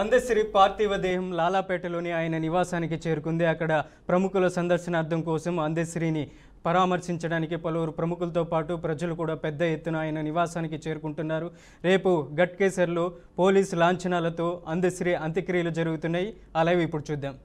అందశ్రీ పార్థివ దేహం లాలాపేటలోని ఆయన నివాసానికి చేరుకుంది. అక్కడ ప్రముఖుల సందర్శనార్థం కోసం అందశ్రీని పరామర్శించడానికి పలువురు ప్రముఖులతో పాటు ప్రజలు కూడా పెద్ద ఎత్తున ఆయన నివాసానికి చేరుకుంటున్నారు. రేపు గట్కేసర్లో పోలీసు లాంఛనాలతో అందశ్రీ అంత్యక్రియలు జరుగుతున్నాయి. ఆ లైవ్ ఇప్పుడు చూద్దాం.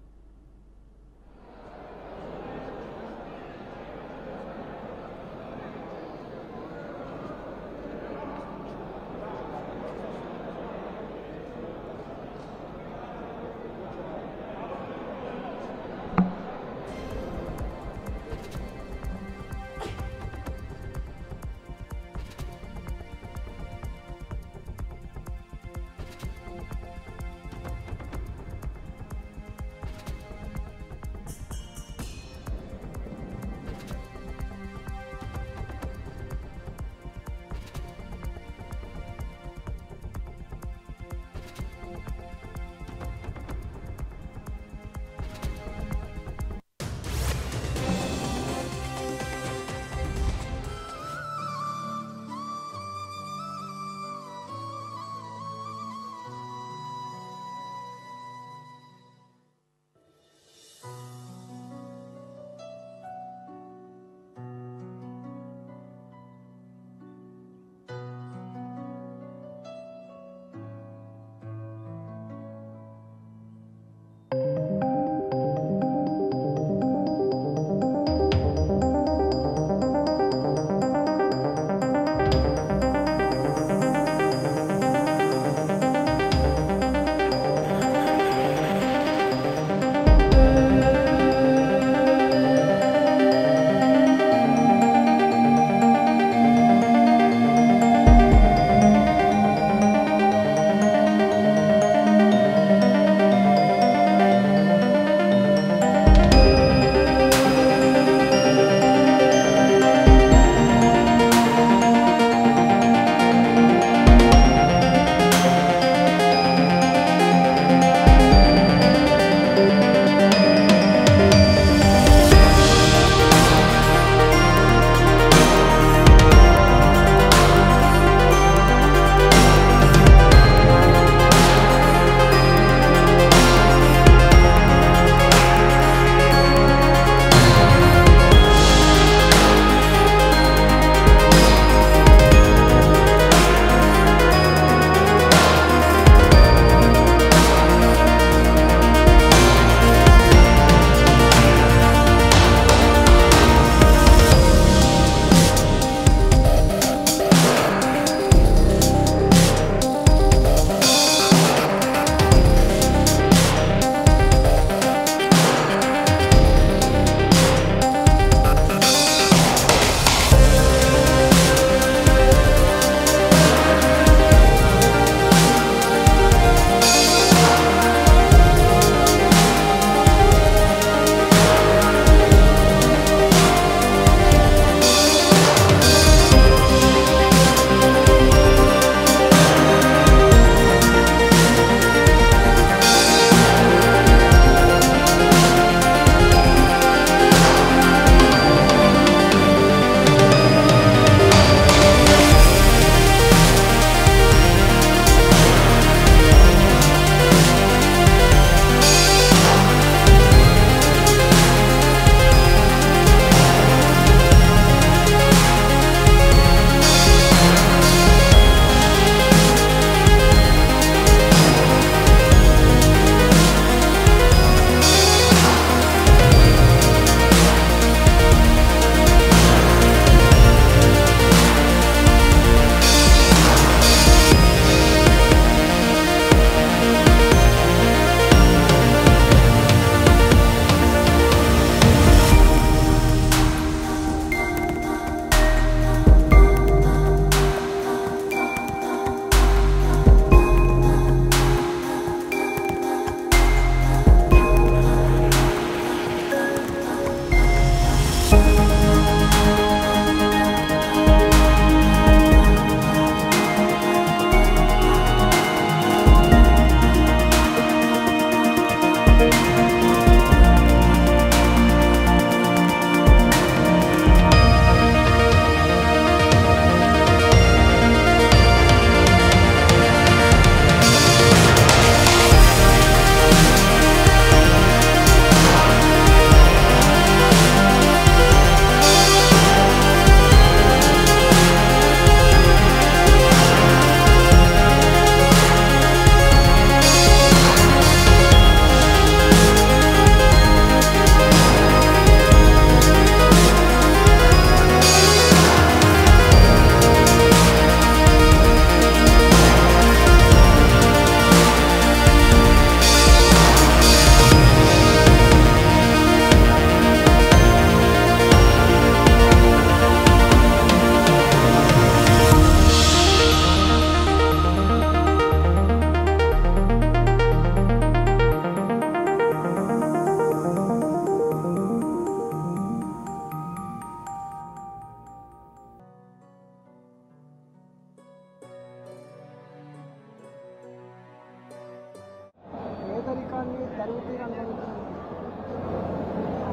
కరువుతీరు అనుభవించింది.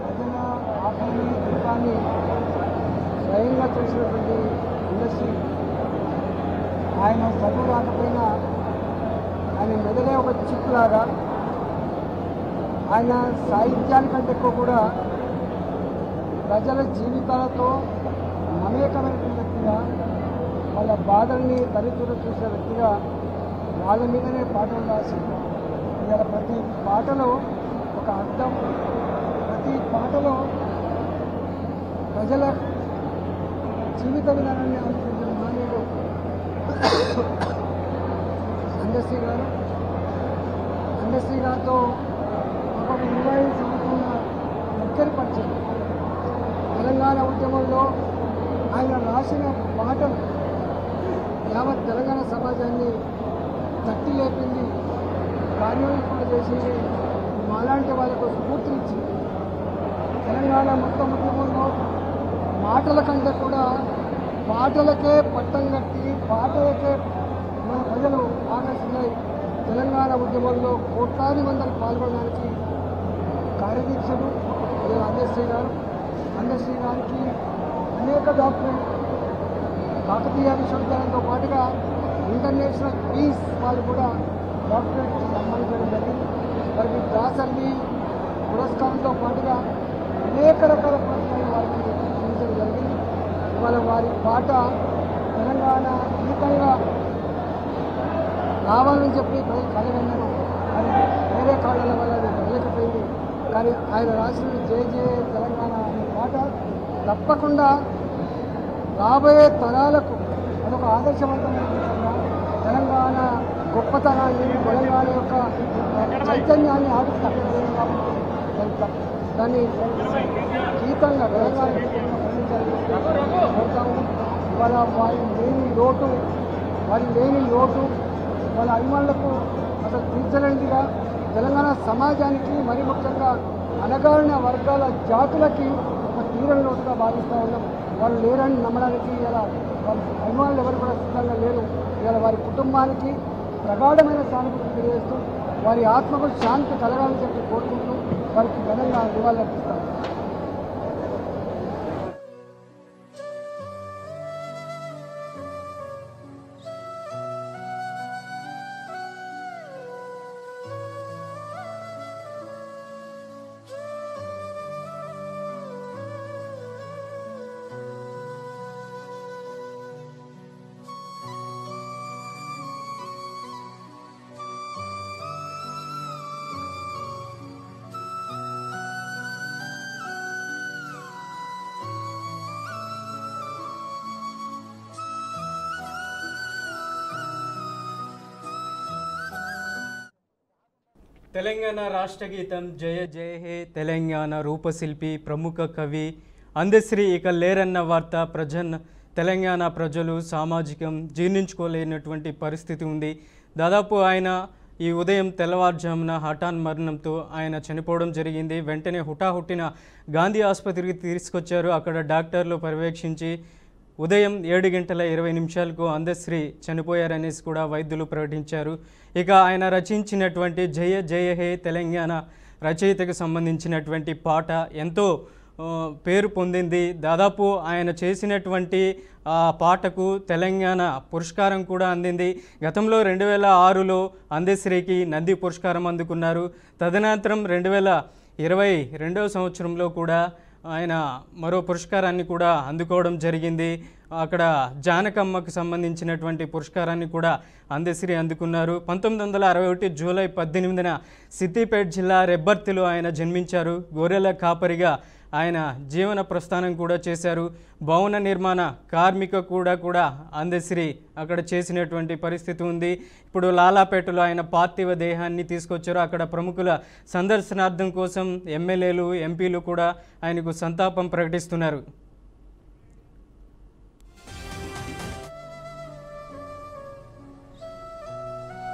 ప్రజల ఆకలిని దుఃఖాన్ని స్వయంగా చూసినటువంటి ఇండస్ట్రీ. ఆయన చదువు రాకపోయినా ఆయన మెదలే ఒక చిప్ లాగా, ఆయన సాహిత్యానికంటే ఎక్కువ కూడా ప్రజల జీవితాలతో మమేకమైనటువంటి వ్యక్తిగా, వాళ్ళ బాధల్ని దరిద్రులు చూసే వ్యక్తిగా వాళ్ళ మీదనే పాటలు రాసి ఇవాళ ప్రతి పాటలో ఒక అర్థం, ప్రతి పాటలో ప్రజల జీవిత విధానాన్ని ఆలోచించిన మానవుడు అందశ్రీ గారు. అందశ్రీ గారితో ఒక 25 సంవత్సరాల దగ్గర పరిచయం. తెలంగాణ ఉద్యమంలో ఆయన రాసిన పాటలు యావత్ తెలంగాణ సమాజాన్ని తట్టి లేపింది, కార్యోన్ముఖం చేసింది, మాలాంటి వాళ్ళకు స్ఫూర్తినిచ్చింది. తెలంగాణ మొత్తం ఉద్యమంలో మాటల కంటే కూడా పాటలకే పట్టం కట్టి పాటలకే మన ప్రజలు ఆకర్షించాయి. తెలంగాణ ఉద్యమంలో కోట్లాది మందికి పాల్గొనడానికి కార్యదీక్షలు అందశ్రీ గారు. అందశ్రీ గారికి అనేక డాక్టరేట్ కాకతీయ విశ్వవిద్యాలయంతో పాటుగా ఇంటర్నేషనల్ పీస్ వాళ్ళు కూడా డాక్టరేట్ సన్మానించడం జరిగింది. వారికి దాసల్ని పురస్కారంతో పాటుగా అనేక రకాల పురస్కారాలు వారికి అందించడం జరిగింది. ఇవాళ వారి పాట తెలంగాణ గీతంగా రావాలని చెప్పి ప్రజలు కలగన్నాను, కానీ వేరే కారణాల వల్ల అది వెళ్ళకపోయింది. కానీ ఆయన రాసిన జయ జయ తెలంగాణ అనే పాట తప్పకుండా రాబోయే తరాలకు అదొక ఆదర్శవంతమైన విధంగా తెలంగాణ గొప్పతనాన్ని, తెలంగాణ యొక్క చైతన్యాన్ని ఆవిష్కరించారు కాబట్టి దాన్ని గీతంగా తెలంగాణ కోరుతాము. ఇవాళ వారి లేని లోటు వాళ్ళ అభిమానులకు అసలు తీర్చలేనిదిగా, తెలంగాణ సమాజానికి మరి ముఖ్యంగా అణగారిన వర్గాల జాతులకి ఒక తీరని లోటుగా భావిస్తూ ఉన్నాం. వాళ్ళు లేరని నమ్మడానికి ఇలా వాళ్ళ అభిమానులు ఎవరు కూడా సిద్ధంగా లేరు. ఇవాళ వారి కుటుంబానికి ప్రగాఢమైన సానుభూతి తెలియజేస్తూ వారి ఆత్మకు శాంతి కలగాలని చెప్పి కోరుకుంటూ వారికి ఘనంగా నివాళులర్పిస్తారు. తెలంగాణ రాష్ట్ర గీతం జయ జయ హే తెలంగాణ రూపశిల్పి ప్రముఖ కవి అందశ్రీ ఇక లేరన్న వార్త తెలంగాణ ప్రజలు సామాజికం జీర్ణించుకోలేనటువంటి పరిస్థితి ఉంది. దాదాపు ఆయన ఈ ఉదయం తెల్లవారుజామున హఠాన్ మరణంతో ఆయన చనిపోవడం జరిగింది. వెంటనే హుటాహుట్టిన గాంధీ ఆసుపత్రికి తీసుకొచ్చారు. అక్కడ డాక్టర్లు పర్యవేక్షించి ఉదయం 7:20 అందశ్రీ చనిపోయారనేసి కూడా వైద్యులు ప్రకటించారు. ఇక ఆయన రచించినటువంటి జయ జయ హే తెలంగాణ రచయితకు సంబంధించినటువంటి పాట ఎంతో పేరు పొందింది. దాదాపు ఆయన చేసినటువంటి ఆ పాటకు తెలంగాణ పురస్కారం కూడా అందింది. గతంలో 2006లో అందశ్రీకి నంది పురస్కారం అందుకున్నారు. తదనంతరం 2022వ సంవత్సరంలో కూడా ఆయన మరో పురస్కారాన్ని కూడా అందుకోవడం జరిగింది. అక్కడ జానకమ్మకు సంబంధించినటువంటి పురస్కారాన్ని కూడా అందశ్రీ అందుకున్నారు. 1961 జూలై 18న సిద్దిపేట జిల్లా రెబ్బర్తిలో ఆయన జన్మించారు. గొర్రెల కాపరిగా ఆయన జీవన ప్రస్థానం కూడా చేశారు. భవన నిర్మాణ కార్మిక కూడా అందశ్రీ అక్కడ చేసినటువంటి పరిస్థితి ఉంది. ఇప్పుడు లాలాపేటలో ఆయన పార్థివ దేహాన్ని తీసుకొచ్చారు. అక్కడ ప్రముఖుల సందర్శనార్థం కోసం ఎమ్మెల్యేలు ఎంపీలు కూడా ఆయనకు సంతాపం ప్రకటిస్తున్నారు.